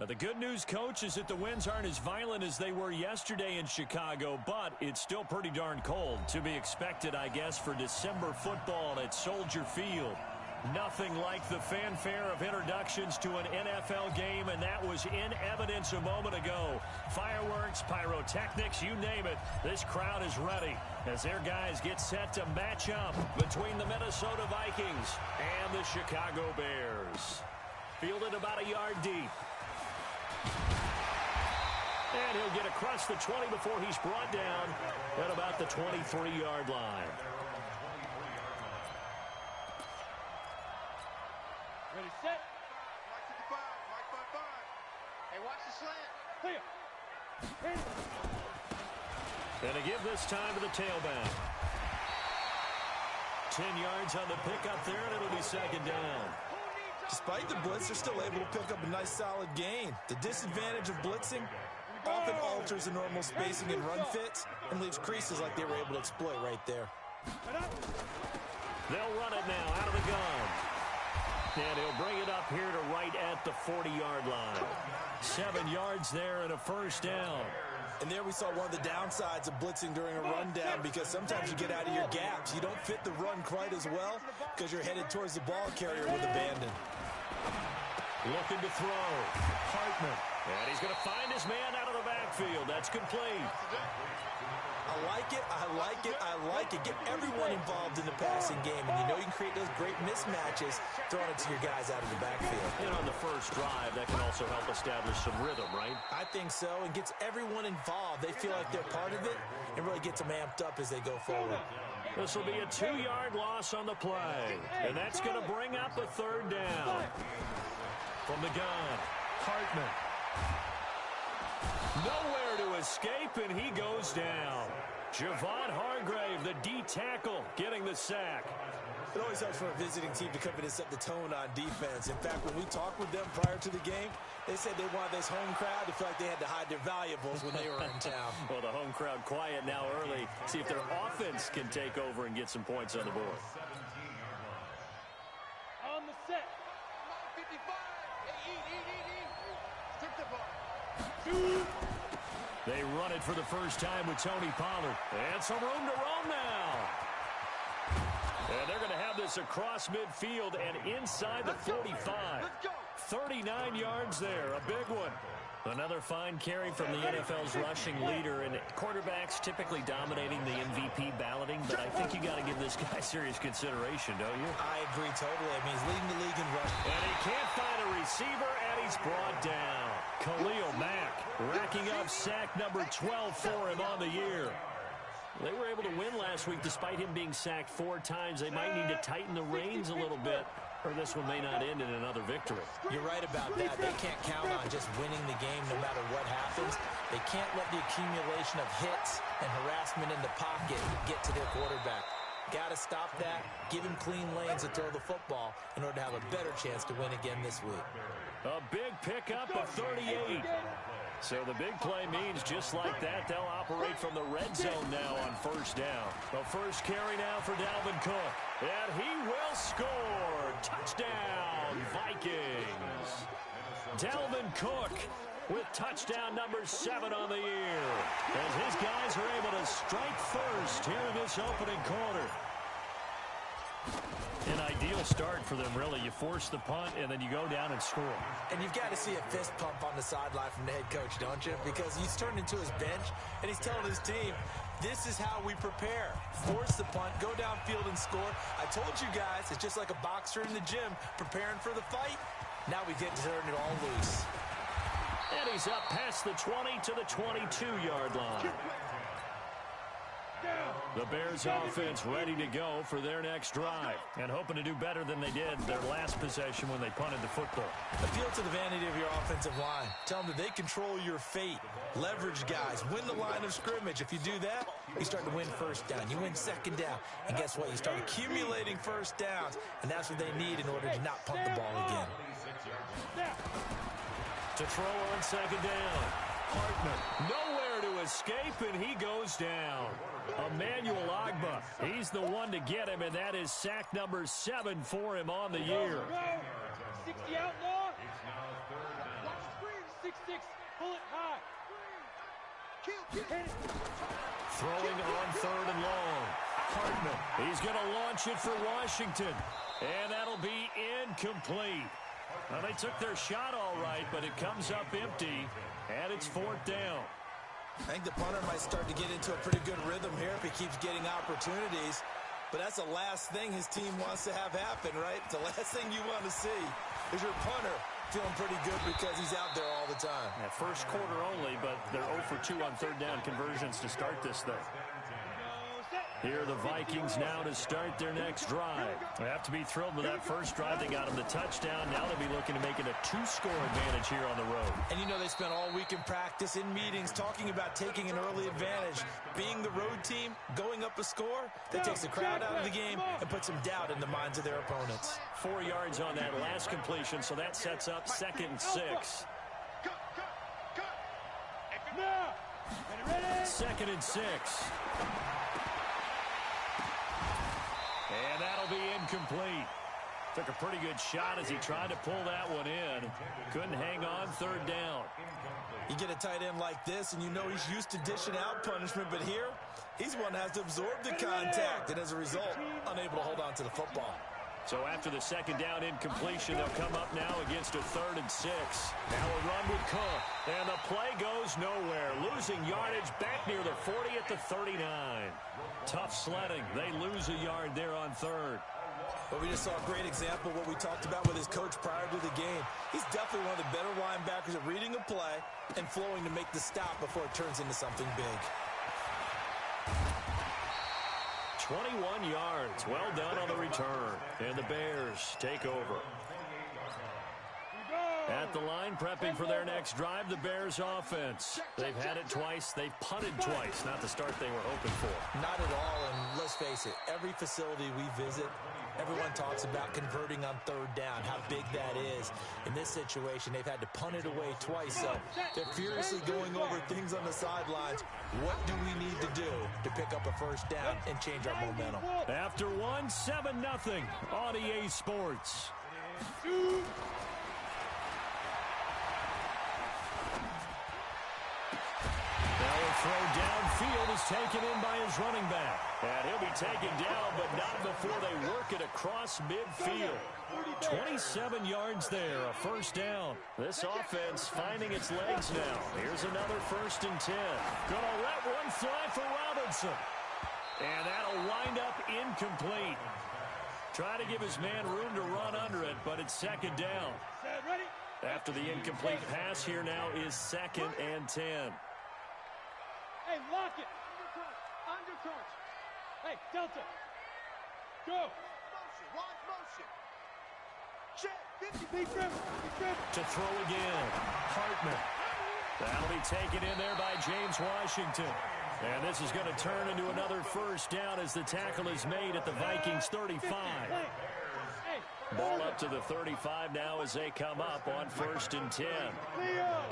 The good news, Coach, is that the winds aren't as violent as they were yesterday in Chicago, but it's still pretty darn cold. To be expected, I guess, for December football at Soldier Field. Nothing like the fanfare of introductions to an NFL game, and that was in evidence a moment ago. Fireworks, pyrotechnics, you name it. This crowd is ready as their guys get set to match up between the Minnesota Vikings and the Chicago Bears. Fielded about a yard deep. And he'll get across the 20 before he's brought down at about the 23-yard line. Ready, set. Mike 55, Mike 55. Hey, watch the slant. Here. And to give this time to the tailback. 10 yards on the pickup there, and it'll be second down. Despite the blitz, they're still able to pick up a nice solid gain. The disadvantage of blitzing often alters the normal spacing and run fits and leaves creases like they were able to exploit right there. They'll run it now out of the gun. And he'll bring it up here to right at the 40-yard line. 7 yards there and a first down. And there we saw one of the downsides of blitzing during a rundown, because sometimes you get out of your gaps. You don't fit the run quite as well because you're headed towards the ball carrier with abandon. Looking to throw. Hartman. And he's going to find his man out of the backfield. That's complete. I like it, I like it, I like it. Get everyone involved in the passing game, and you know you can create those great mismatches throwing it to your guys out of the backfield. And on the first drive, that can also help establish some rhythm, right? I think so, and gets everyone involved. They feel like they're part of it, and really gets them amped up as they go forward. This will be a 2-yard loss on the play, and that's going to bring up a third down. From the gun, Hartman. Nowhere to escape, and he goes down. Javon Hargrave, the D tackle, getting the sack. It always helps for a visiting team to come in and set the tone on defense. In fact, when we talked with them prior to the game, they said they wanted this home crowd to feel like they had to hide their valuables when they were in town. Well, the home crowd quiet now early. See if their offense can take over and get some points on the board. On the set. 55. Hey, eat. Take the ball. They run it for the first time with Tony Pollard. And some room to roam now. And they're going to have this across midfield and inside the 45. 39 yards there, a big one. Another fine carry from the NFL's rushing leader, and quarterbacks typically dominating the MVP balloting, but I think you got to give this guy serious consideration, don't you? I agree totally. I mean, he's leading the league in rushing. And he can't find a receiver, and he's brought down. Khalil Mack racking up sack number 12 for him on the year. They were able to win last week despite him being sacked 4 times. They might need to tighten the reins a little bit, or this one may not end in another victory. You're right about that. They can't count on just winning the game no matter what happens. They can't let the accumulation of hits and harassment in the pocket get to their quarterback. Got to stop that, give him clean lanes to throw the football in order to have a better chance to win again this week. A big pickup of 38. So the big play means just like that, they'll operate from the red zone now on first down. The first carry now for Dalvin Cook. And he will score. Touchdown, Vikings. Dalvin Cook with touchdown number 7 on the year. As his guys are able to strike first here in this opening quarter. An ideal start for them, really. You force the punt, and then you go down and score. And you've got to see a fist pump on the sideline from the head coach, don't you? Because he's turned into his bench, and he's telling his team, this is how we prepare. Force the punt, go downfield and score. I told you guys, it's just like a boxer in the gym preparing for the fight. Now we get to turn it all loose. And he's up past the 20 to the 22-yard line. The Bears offense ready to go for their next drive and hoping to do better than they did their last possession when they punted the football. Appeal to the vanity of your offensive line. Tell them that they control your fate. Leverage guys. Win the line of scrimmage. If you do that, you start to win first down. You win second down. And guess what? You start accumulating first downs. And that's what they need in order to not punt the ball again. To throw on second down. Hartman nowhere to escape, and he goes down. Emmanuel Ogbah, he's the one to get him, and that is sack number 7 for him on the year. 60 outlaw. 6'6", pull it high. Throwing on 3rd and long. Hartman. He's going to launch it for Washington. And that'll be incomplete. Well, they took their shot all right, but it comes up empty, and it's 4th down. I think the punter might start to get into a pretty good rhythm here if he keeps getting opportunities. But that's the last thing his team wants to have happen, right? The last thing you want to see is your punter feeling pretty good because he's out there all the time. Yeah, first quarter only, but they're 0 for 2 on 3rd down conversions to start this thing. Here are the Vikings now to start their next drive. They have to be thrilled with that first drive. They got them the touchdown. Now they'll be looking to make it a 2-score advantage here on the road. And you know they spent all week in practice, in meetings, talking about taking an early advantage. Being the road team, going up a score, that takes the crowd out of the game and puts some doubt in the minds of their opponents. 4 yards on that last completion, so that sets up 2nd and 6. 2nd and 6. And that'll be incomplete. Took a pretty good shot as he tried to pull that one in. Couldn't hang on 3rd down. You get a tight end like this, and you know he's used to dishing out punishment, but here, he's one that has to absorb the contact, and as a result, unable to hold on to the football. So after the 2nd down incompletion, they'll come up now against a 3rd and 6. Now a run with Cook, and the play goes nowhere. Losing yardage back near the 40 at the 39. Tough sledding. They lose a yard there on 3rd. But we just saw a great example of what we talked about with his coach prior to the game. He's definitely one of the better linebackers at reading a play and flowing to make the stop before it turns into something big. 21 yards. Well done on the return. And the Bears take over. At the line, prepping for their next drive, the Bears offense. They've had it twice. They've punted twice. Not the start they were hoping for. Not at all, and let's face it, every facility we visit, everyone talks about converting on 3rd down, how big that is. In this situation, they've had to punt it away twice, so they're furiously going over things on the sidelines. What do we need to do to pick up a 1st down and change our momentum? After 7-0 on EA Sports. Throw downfield is taken in by his running back. And he'll be taken down, but not before they work it across midfield. 27 yards there, a 1st down. This offense finding its legs now. Here's another 1st and 10. Gonna let one fly for Robinson. And that'll wind up incomplete. Try to give his man room to run under it, but it's 2nd down. After the incomplete pass, here now is 2nd and 10. Hey, lock it. Under crunch. Hey, Delta. Go. Motion. Watch motion. Check. 50. Big grip. To throw again. Hartman. That'll be taken in there by James Washington. And this is going to turn into another 1st down as the tackle is made at the Vikings 35. Ball up to the 35 now as they come up on 1st and 10. Leo.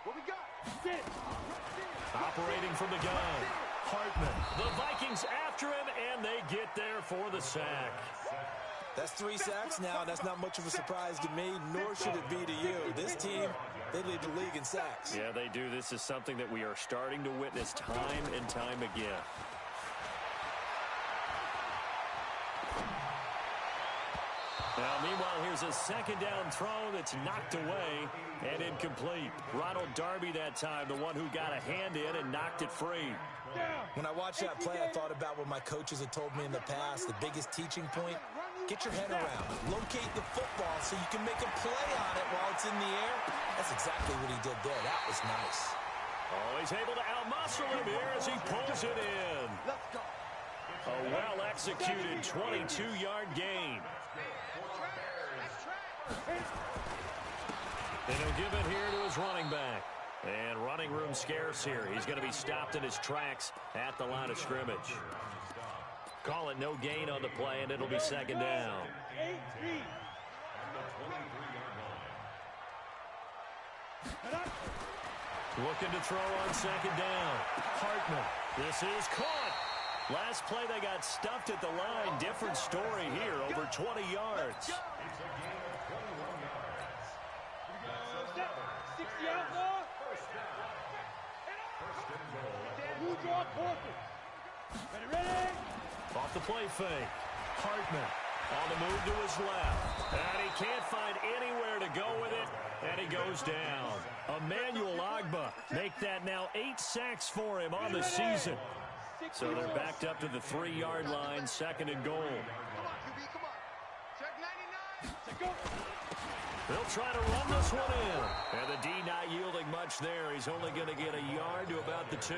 What we got? Operating from the gun, Hartman. The Vikings after him, and they get there for the sack. That's 3 sacks now, and that's not much of a surprise to me, nor should it be to you. This team, they lead the league in sacks. Yeah, they do. This is something that we are starting to witness time and time again. Now, meanwhile, here's a 2nd down throw that's knocked away and incomplete. Ronald Darby that time, the one who got a hand in and knocked it free. When I watched that play, I thought about what my coaches had told me in the past. The biggest teaching point, get your head around. Locate the football so you can make a play on it while it's in the air. That's exactly what he did there. That was nice. Oh, he's able to outmuscle him here as he pulls it in. A well-executed 22-yard gain. And he'll give it here to his running back. And running room scarce here. He's going to be stopped in his tracks at the line of scrimmage. Call it no gain on the play, and it'll be 2nd down. Looking to throw on 2nd down. Hartman. This is caught. Last play they got stuffed at the line. Different story here. Over 20 yards. Off the play fake. Hartman on the move to his left. And he can't find anywhere to go with it. And he goes down. Emmanuel Ogbah make that now 8 sacks for him on the season. So they're backed up to the 3-yard line, 2nd and goal. Come on, QB, come on. Check 99. They'll try to run this one in. And the D not yielding much there. He's only going to get a yard to about the 2.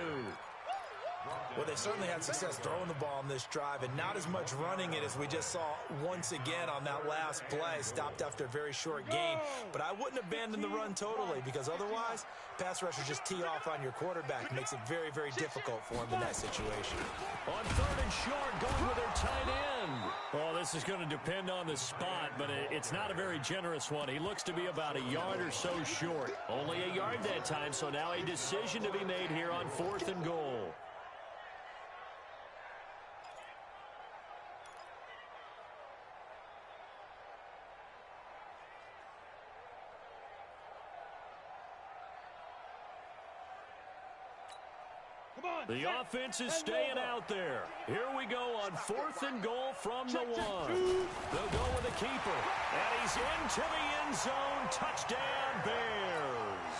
Well, they certainly had success throwing the ball in this drive, and not as much running it as we just saw once again on that last play. Stopped after a very short gain. But I wouldn't abandon the run totally, because otherwise, pass rushers just tee off on your quarterback. It makes it very, very difficult for him in that situation. On 3rd and short, going with their tight end. Oh, this is going to depend on the spot, but it's not a very generous one. He looks to be about a yard or so short. Only a yard that time, so now a decision to be made here on 4th and goal. The offense is staying out there. Here we go on 4th and goal from the 1. They'll go with the keeper. And he's into the end zone. Touchdown, Bears.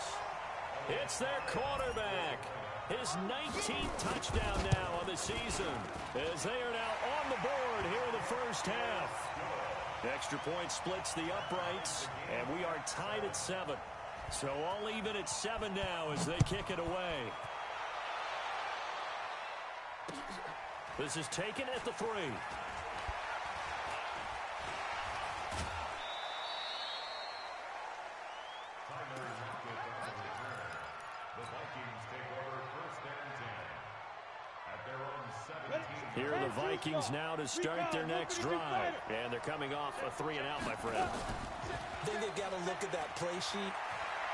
It's their quarterback. His 19th touchdown now on the season, as they are now on the board here in the first half. Extra point splits the uprights, and we are tied at 7. So all even at 7 now as they kick it away. This is taken at the 3. The Vikings take over 1st and 10 at their own 17. Here are the Vikings now to start their next drive. And they're coming off a 3-and-out, my friend. I think they've got to look at that play sheet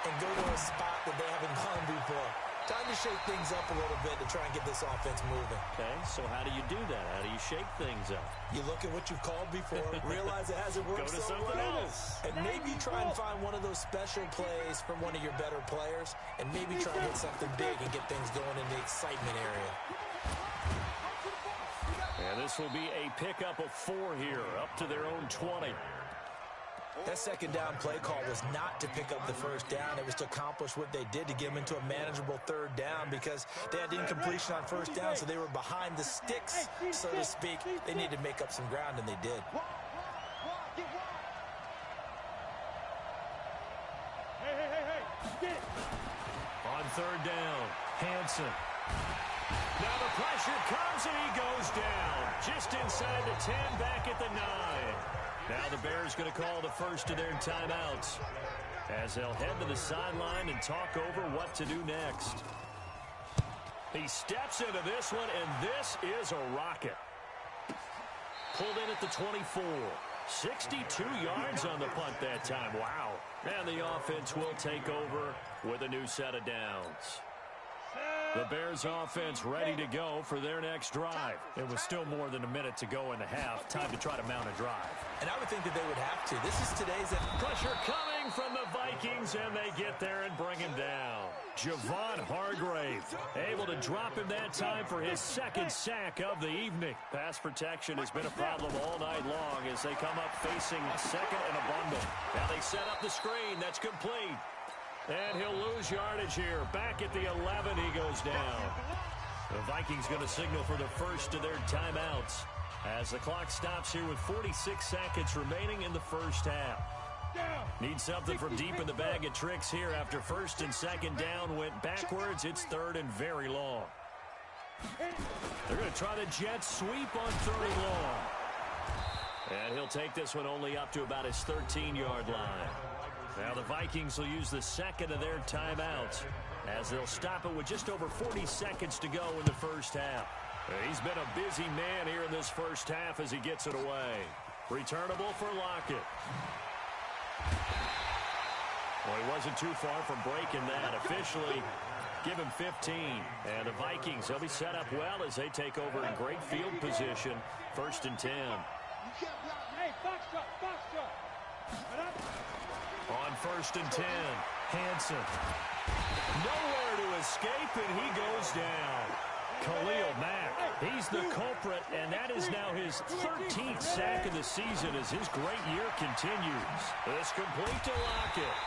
and go to a spot that they haven't gone before. Time to shake things up a little bit to try and get this offense moving. Okay, so how do you do that? How do you shake things up? You look at what you've called before, realize it hasn't worked Go to so something well. else. And maybe try and find one of those special plays from one of your better players, and maybe try and hit something big and get things going in the excitement area. And this will be a pickup of 4 here, up to their own 20. That 2nd down play call was not to pick up the 1st down. It was to accomplish what they did, to get them into a manageable 3rd down, because they had incompletion on 1st down, so they were behind the sticks, so to speak. They needed to make up some ground, and they did. On 3rd down, Hansen. Now the pressure comes, and he goes down. Just inside the 10, back at the 9. Now the Bears going to call the first of their timeouts, as they'll head to the sideline and talk over what to do next. He steps into this one, and this is a rocket. Pulled in at the 24. 62 yards on the punt that time. Wow. And the offense will take over with a new set of downs. The Bears offense ready to go for their next drive. It was still more than a minute to go in the half. Time to try to mount a drive. And I would think that they would have to. This is today's... Pressure coming from the Vikings, and they get there and bring him down. Javon Hargrave able to drop him that time for his 2nd sack of the evening. Pass protection has been a problem all night long as they come up facing a 2nd and a bundle. Now they set up the screen. That's complete. And he'll lose yardage here. Back at the 11, he goes down. The Vikings going to signal for the first of their timeouts as the clock stops here with 46 seconds remaining in the first half. Need something from deep in the bag of tricks here after 1st and 2nd down went backwards. It's 3rd and very long. They're going to try the jet sweep on 3rd and long. And he'll take this one only up to about his 13-yard line. Now the Vikings will use the 2nd of their timeouts as they'll stop it with just over 40 seconds to go in the first half. He's been a busy man here in this first half as he gets it away. Returnable for Lockett. Well, he wasn't too far from breaking that. Officially, give him 15. And the Vikings, they'll be set up well as they take over in great field position. 1st and 10. You can't block. Hey, box truck, box truck. On 1st and 10, Hansen. Nowhere to escape, and he goes down. Khalil Mack, he's the culprit, and that is now his 13th sack of the season as his great year continues. It's complete to Lockett,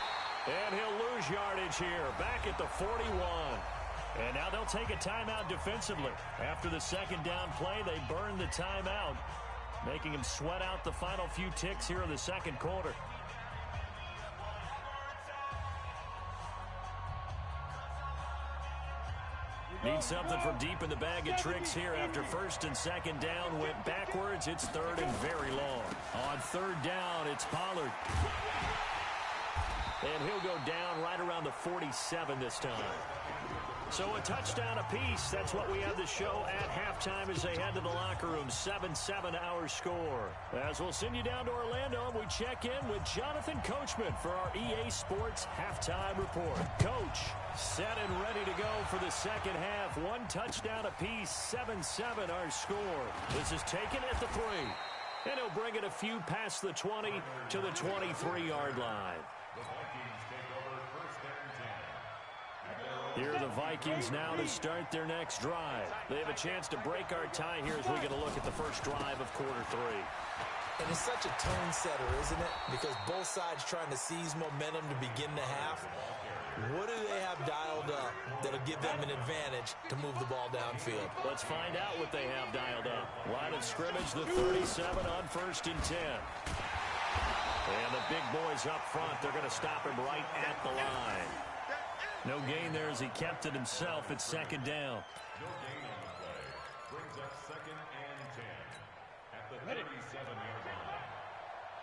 and he'll lose yardage here, back at the 41. And now they'll take a timeout defensively. After the second down play, they burn the timeout, making him sweat out the final few ticks here in the second quarter. Need something from deep in the bag of tricks here after 1st and 2nd down went backwards. It's 3rd and very long. On 3rd down, it's Pollard. And he'll go down right around the 47 this time. So a touchdown apiece. That's what we have the show at halftime as they head to the locker room. 7-7 our score. As we'll send you down to Orlando, we check in with Jonathan Coachman for our EA Sports halftime report. Coach, set and ready to go for the second half. One touchdown apiece. 7-7 our score. This is taken at the 3. And he'll bring it a few past the 20 to the 23-yard line. The Vikings take over 1st and 10. Here are the Vikings now to start their next drive. They have a chance to break our tie here as we get a look at the first drive of quarter 3. And it's such a tone setter, isn't it? Because both sides trying to seize momentum to begin the half. What do they have dialed up that'll give them an advantage to move the ball downfield? Let's find out what they have dialed up. Line of scrimmage, the 37 on 1st and 10. And the big boys up front, they're going to stop him right at the line. No gain there as he kept it himself at 2nd down. No gain on the play. Brings up 2nd and 10 at the 37-yard line.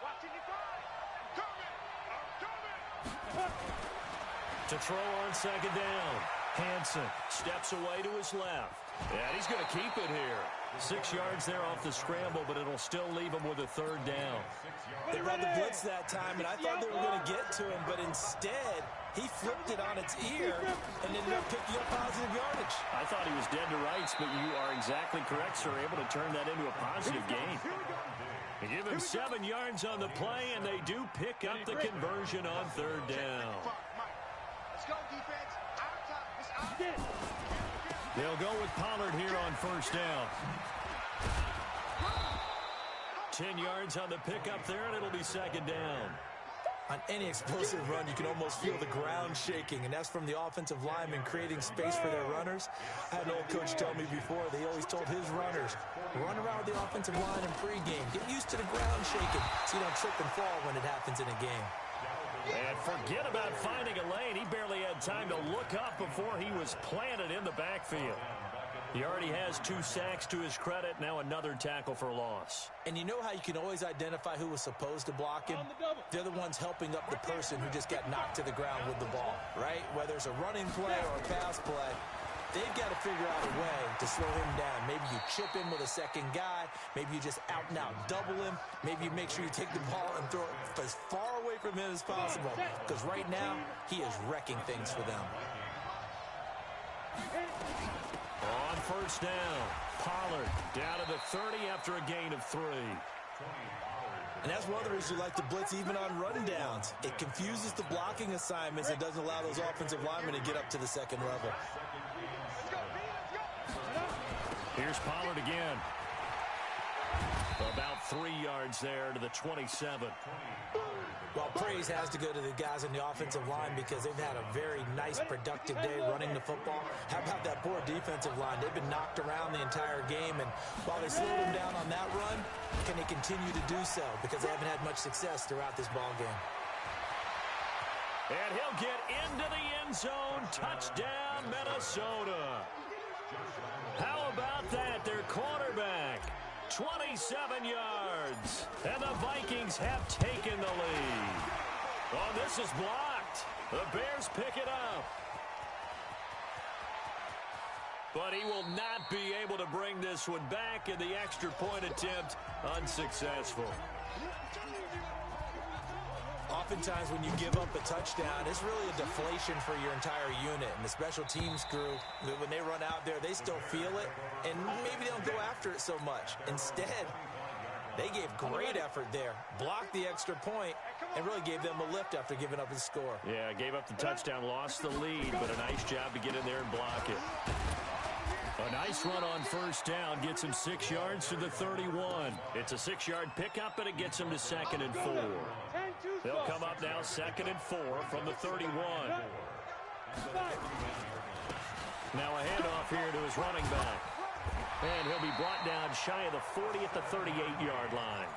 Watching you guys. I'm coming. To throw on 2nd down. Hansen steps away to his left. And he's going to keep it here. 6 yards there off the scramble, but it'll still leave him with a 3rd down. They brought the blitz that time, and I thought they were going to get to him, but instead, he flipped it on its ear and ended up picking up positive yardage. I thought he was dead to rights, but you are exactly correct, sir. Able to turn that into a positive gain. They give him 7 yards on the play, and they do pick up the conversion on 3rd down. Let's go, defense. Out top. It's out. They'll go with Pollard here on 1st down. 10 yards on the pickup there, and it'll be 2nd down. On any explosive run, you can almost feel the ground shaking, and that's from the offensive linemen creating space for their runners. I had an old coach tell me before, they always told his runners, run around with the offensive line in pregame. Get used to the ground shaking so you don't trip and fall when it happens in a game. And forget about finding a lane. He barely had time to look up before he was planted in the backfield. He already has 2 sacks to his credit. Now another tackle for loss. And you know how you can always identify who was supposed to block him? They're the ones helping up the person who just got knocked to the ground with the ball, right? Whether it's a running play or a pass play, they've got to figure out a way to slow him down. Maybe you chip him with a second guy. Maybe you just out and out double him. Maybe you make sure you take the ball and throw it as far away from him as possible. Because right now, he is wrecking things for them. On 1st down, Pollard down to the 30 after a gain of 3. And that's one of the reasons you like to blitz even on rundowns. It confuses the blocking assignments and doesn't allow those offensive linemen to get up to the second level. Here's Pollard again. About 3 yards there to the 27. Well, praise has to go to the guys on the offensive line because they've had a very nice, productive day running the football. How about that poor defensive line? They've been knocked around the entire game, and while they slowed them down on that run, can they continue to do so? Because they haven't had much success throughout this ball game. And he'll get into the end zone. Touchdown, Minnesota. How about that? Their quarterback, 27 yards. And the Vikings have taken the lead. Oh, this is blocked. The Bears pick it up. But he will not be able to bring this one back, and the extra point attempt unsuccessful. Oftentimes when you give up a touchdown, it's really a deflation for your entire unit. And the special teams crew, when they run out there, they still feel it. And maybe they don't go after it so much. Instead, They gave great effort there, blocked the extra point, and really gave them a lift after giving up the score. Yeah, gave up the touchdown, lost the lead, but a nice job to get in there and block it. A nice run on first down gets him 6 yards to the 31. It's a 6-yard pickup, and it gets him to 2nd and 4. They'll come up now 2nd and 4 from the 31. Now a handoff here to his running back. And he'll be brought down shy of the 40 at the 38-yard line.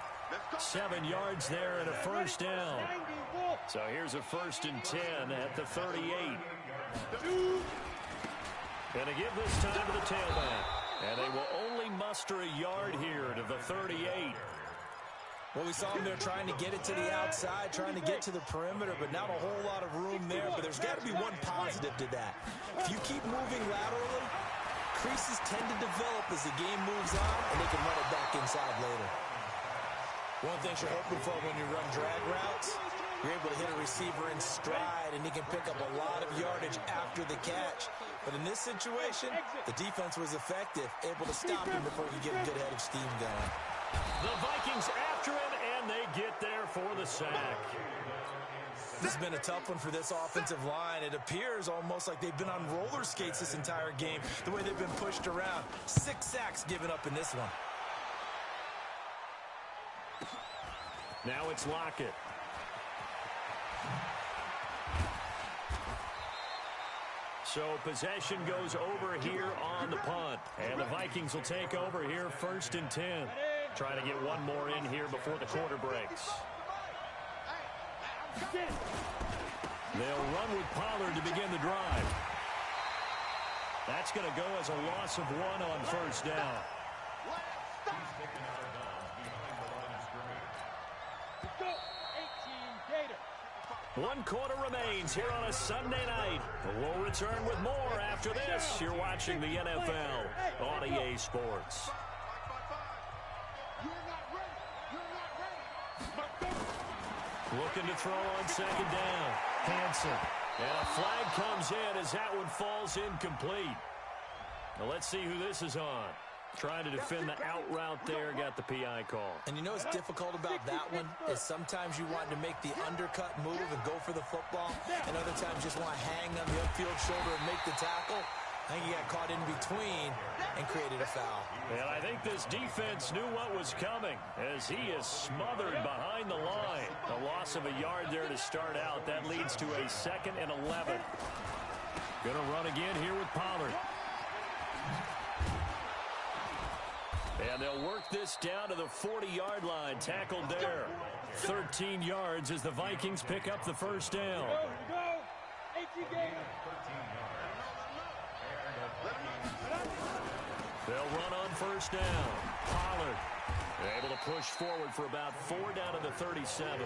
7 yards there and a first down. So here's a 1st and 10 at the 38. Going to give this time to the tailback. And they will only muster a yard here to the 38. Well, we saw them there trying to get it to the outside, trying to get to the perimeter, but not a whole lot of room there. But there's got to be one positive to that. If you keep moving laterally, creases tend to develop as the game moves on, and they can run it back inside later. One thing you're hoping for when you run drag routes, you're able to hit a receiver in stride, and he can pick up a lot of yardage after the catch. But in this situation, the defense was effective, able to stop him before he could get a good head of steam going. The Vikings after him, and they get there for the sack. This has been a tough one for this offensive line. It appears almost like they've been on roller skates this entire game, the way they've been pushed around. 6 sacks given up in this one. Now it's Lockett. So possession goes over here on the punt. And the Vikings will take over here 1st and 10. Trying to get one more in here before the quarter breaks. They'll run with Pollard to begin the drive. That's going to go as a loss of 1 on first down. One quarter remains here on a Sunday night. We'll return with more after this. You're watching the NFL on EA Sports. Looking to throw on 2nd down. Hansen. And a flag comes in as that one falls incomplete. Now let's see who this is on. Trying to defend the out route there, got the PI call. And you know what's difficult about that one is sometimes you want to make the undercut move and go for the football, and other times just want to hang on the upfield shoulder and make the tackle. I think he got caught in between and created a foul. And I think this defense knew what was coming as he is smothered behind the line. A loss of a yard there to start out. That leads to a 2nd and 11. Going to run again here with Pollard. And they'll work this down to the 40-yard line. Tackled there. 13 yards as the Vikings pick up the first down. They'll run on first down. Pollard able to push forward for about 4 down to the 37.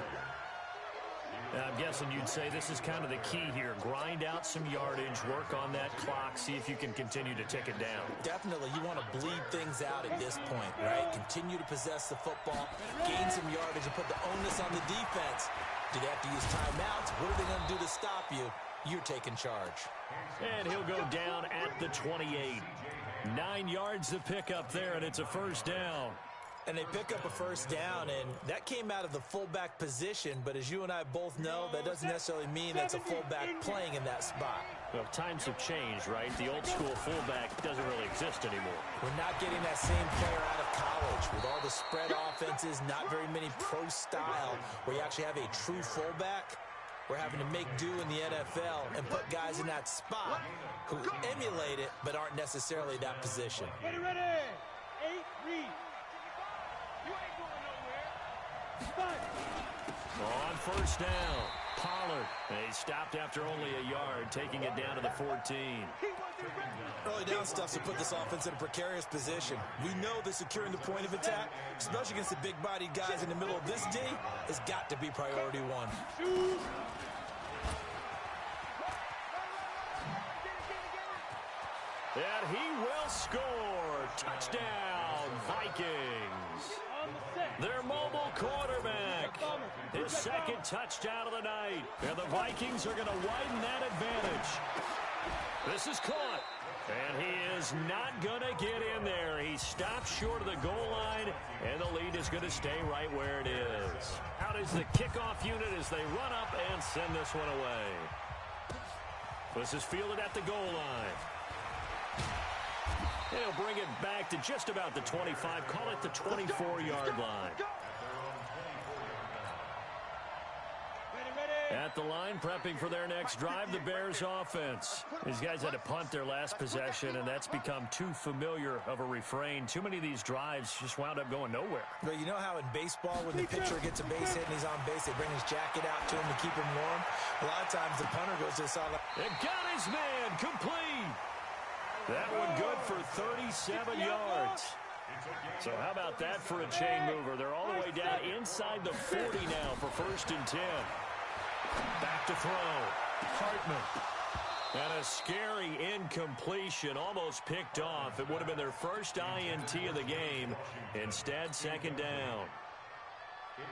Now, I'm guessing you'd say this is kind of the key here. Grind out some yardage, work on that clock, see if you can continue to tick it down. Definitely, you want to bleed things out at this point, right? Continue to possess the football, gain some yardage, and put the onus on the defense. Do they have to use timeouts? What are they going to do to stop you? You're taking charge. And he'll go down at the 28. 9 yards to pick up there, and it's a first down. And they pick up a first down, and that came out of the fullback position. But as you and I both know, that doesn't necessarily mean that's a fullback playing in that spot. Well, times have changed, right? The old school fullback doesn't really exist anymore. We're not getting that same player out of college. With all the spread offenses, not very many pro style, where you actually have a true fullback. We're having to make do in the NFL and put guys in that spot who emulate it but aren't necessarily that position. Ready, 8, read. You ain't going nowhere. On first down, Pollard. He stopped after only a yard, taking it down to the 14. Early down stuff to put this offense in a precarious position. We know that securing the point of attack, especially against the big-bodied guys in the middle of this D, has got to be priority 1. And he will score. Touchdown, Vikings. Their mobile quarterback. His 2nd touchdown of the night. And the Vikings are going to widen that advantage. This is caught. And he is not going to get in there. He stops short of the goal line, and the lead is going to stay right where it is. Out is the kickoff unit as they run up and send this one away. This is fielded at the goal line. He'll bring it back to just about the 25. Call it the 24-yard line. At the line, prepping for their next drive, the Bears offense. These guys had to punt their last possession, and that's become too familiar of a refrain. Too many of these drives just wound up going nowhere. But you know how in baseball, when the pitcher gets a base hit and he's on base, they bring his jacket out to him to keep him warm? A lot of times the punter goes to the sideline. It got his man complete. That one good for 37 yards. So how about that for a chain mover? They're all the way down inside the 40 now for 1st and 10. Back to throw. Hartman. And a scary incompletion, almost picked off. It would have been their first INT of the game. Instead, 2nd down.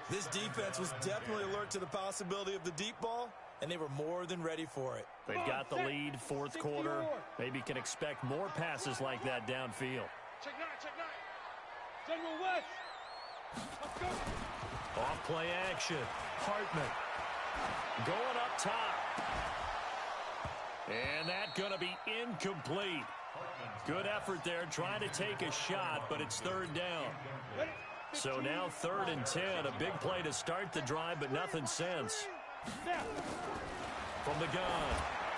This defense was definitely alert to the possibility of the deep ball, and they were more than ready for it. They've got the lead, 4th quarter. Maybe can expect more passes like that downfield. Check 9, check 9. General West. Let's go. Off play action. Hartman. Going up top. And that's going to be incomplete. Good effort there, trying to take a shot, but it's 3rd down. So now 3rd and 10. A big play to start the drive, but nothing since. From the gun,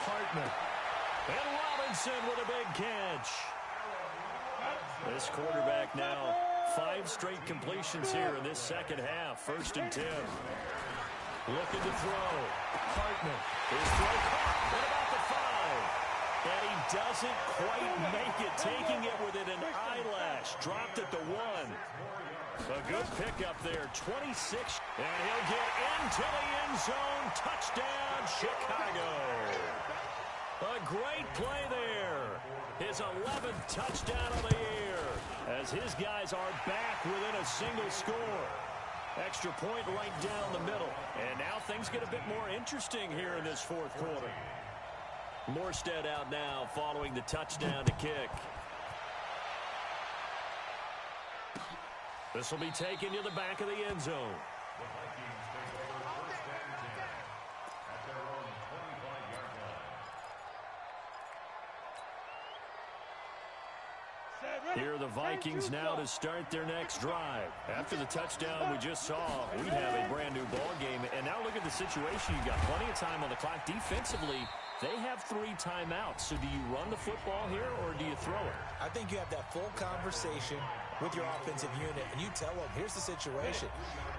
Hartman. And Robinson with a big catch. This quarterback now, 5 straight completions here in this second half. 1st and 10. Looking to throw. Hartman. His throw caught. What about the 5? And he doesn't quite make it. Taking it within an eyelash. Dropped at the 1. A good pickup there. 26. And he'll get into the end zone. Touchdown, Chicago. A great play there. His 11th touchdown of the year. As his guys are back within a single score. Extra point right down the middle. And now things get a bit more interesting here in this 4th quarter. Morstead out now following the touchdown to kick. This will be taken to the back of the end zone. The Vikings take over 1st and 10 at their own 25-yard line. Here are the Vikings now to start their next drive. After the touchdown we just saw, we have a brand new ball game. And now look at the situation. You've got plenty of time on the clock. Defensively, they have 3 timeouts. So do you run the football here or do you throw it? I think you have that full conversation with your offensive unit, and you tell them, here's the situation.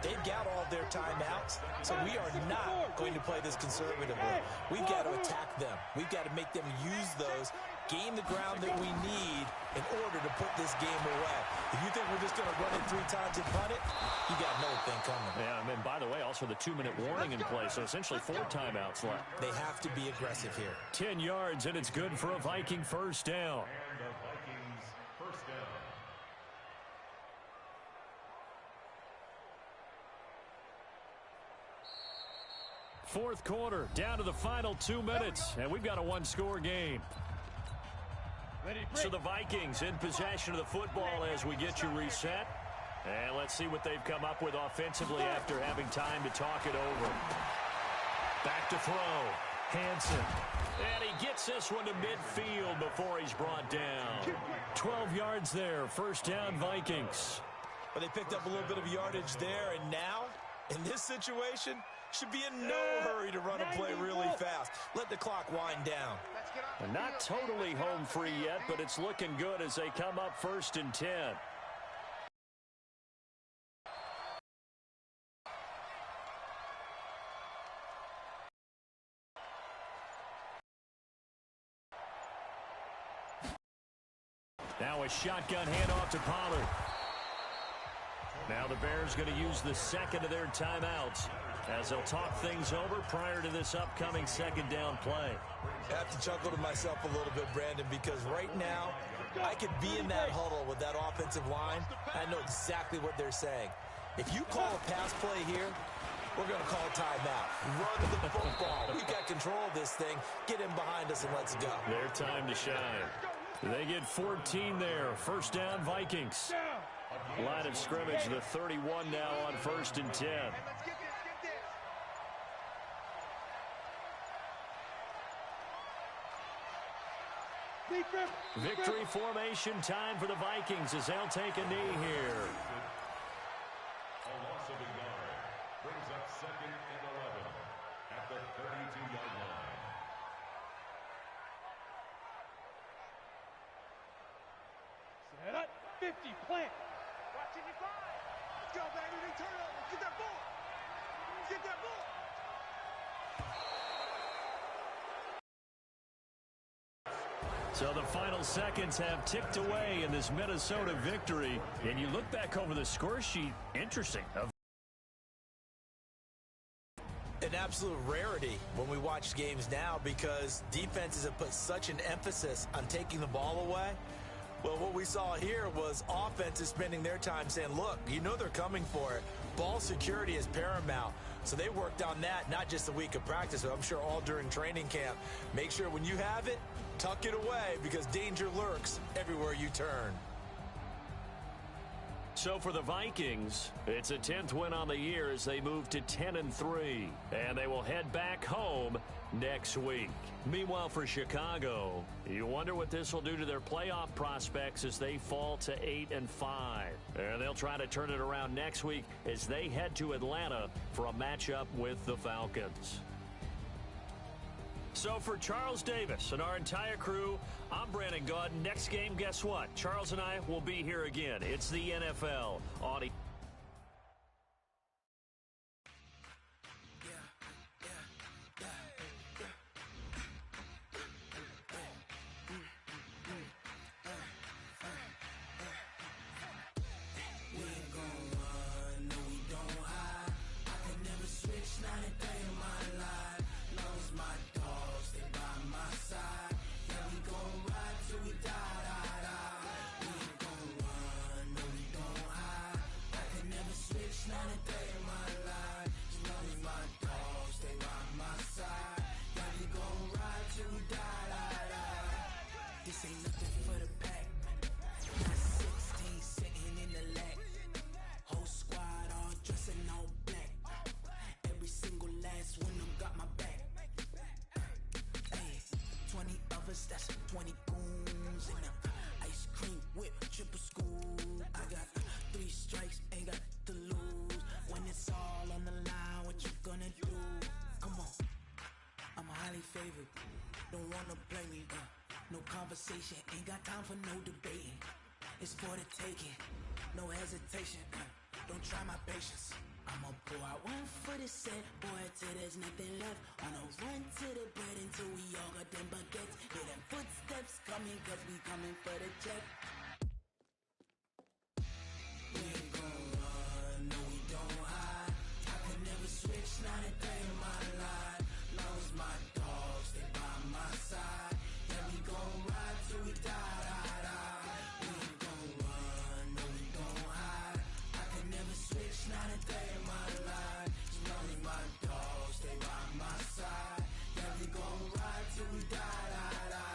They've got all their timeouts, so we are not going to play this conservatively. We've got to attack them. We've got to make them use those, gain the ground that we need in order to put this game away. If you think we're just going to run it 3 times and punt it, you got another thing coming. Yeah, and by the way, also the 2-minute warning in play, so essentially 4 timeouts left. They have to be aggressive here. 10 yards, and it's good for a Viking 1st down. And the Vikings 1st down. Fourth quarter, down to the final 2 minutes, and we've got a 1-score game. So the Vikings in possession of the football as we get you reset. And let's see what they've come up with offensively after having time to talk it over. Back to throw. Hansen. And he gets this one to midfield before he's brought down. 12 yards there. 1st down, Vikings. But they picked up a little bit of yardage there, and now, in this situation, should be in no hurry to run a play really fast. Let the clock wind down. And not totally home free yet, but it's looking good as they come up 1st and 10. Now a shotgun handoff to Pollard. Now the Bears going to use the 2nd of their timeouts as they'll talk things over prior to this upcoming 2nd down play. I have to chuckle to myself a little bit, Brandon, because right now I could be in that huddle with that offensive line. I know exactly what they're saying. If you call a pass play here, we're going to call a timeout. Run the football. We've got control of this thing. Get in behind us and let's go. Their time to shine. They get 14 there. First down, Vikings. Line of scrimmage, the 31 now on 1st and 10. Victory formation time for the Vikings as they'll take a knee here. A loss of a yard brings up 2nd and 11 at the 32-yard line. Set up, 50, plant. Watching you fly. Let's go, baby. They turn up. Let's get that ball. Let's get that ball. So the final seconds have ticked away in this Minnesota victory. And you look back over the score sheet, interesting. An absolute rarity when we watch games now because defenses have put such an emphasis on taking the ball away. Well, what we saw here was offenses spending their time saying, look, you know they're coming for it. Ball security is paramount. So they worked on that, not just a week of practice, but I'm sure all during training camp. Make sure when you have it, tuck it away because danger lurks everywhere you turn. So for the Vikings, it's a 10th win on the year as they move to 10-3, and they will head back home next week. Meanwhile, for Chicago, you wonder what this will do to their playoff prospects as they fall to 8-5. And they'll try to turn it around next week as they head to Atlanta for a matchup with the Falcons. So for Charles Davis and our entire crew, I'm Brandon Gaudin. Next game, guess what? Charles and I will be here again. It's the NFL on that's 20 goons in them. Ice cream whip, triple scoop. I got 3 strikes, ain't got to lose. When it's all on the line, what you gonna do? Come on, I'm highly favored. Don't wanna play me, no conversation, ain't got time for no debating. It's for the taking, no hesitation. Don't try my patience. I'ma pour out one for the set, boy, till there's nothing left. On a run to the bread until we all got them baguettes. Hear them footsteps coming, cause we coming for the check. We ain't gon' run, no we don't hide. I could never switch, not a day in my life. Long as my dogs, they by my side. Yeah, we gon' ride till we die, die, die. We ain't gon' run, no we don't hide. I could never switch, not a day in my life. As long as my dogs, they by my side. Yeah, we gon' ride till we die, die, die.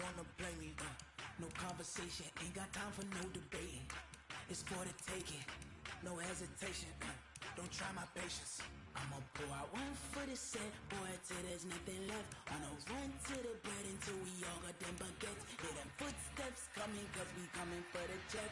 wanna play me, no conversation, ain't got time for no debating. It's for the taking, no hesitation, don't try my patience. I'ma pour out one for the set, boy, till there's nothing left. On a run to the bread until we all got them baguettes. Hear them footsteps coming, cause we coming for the check.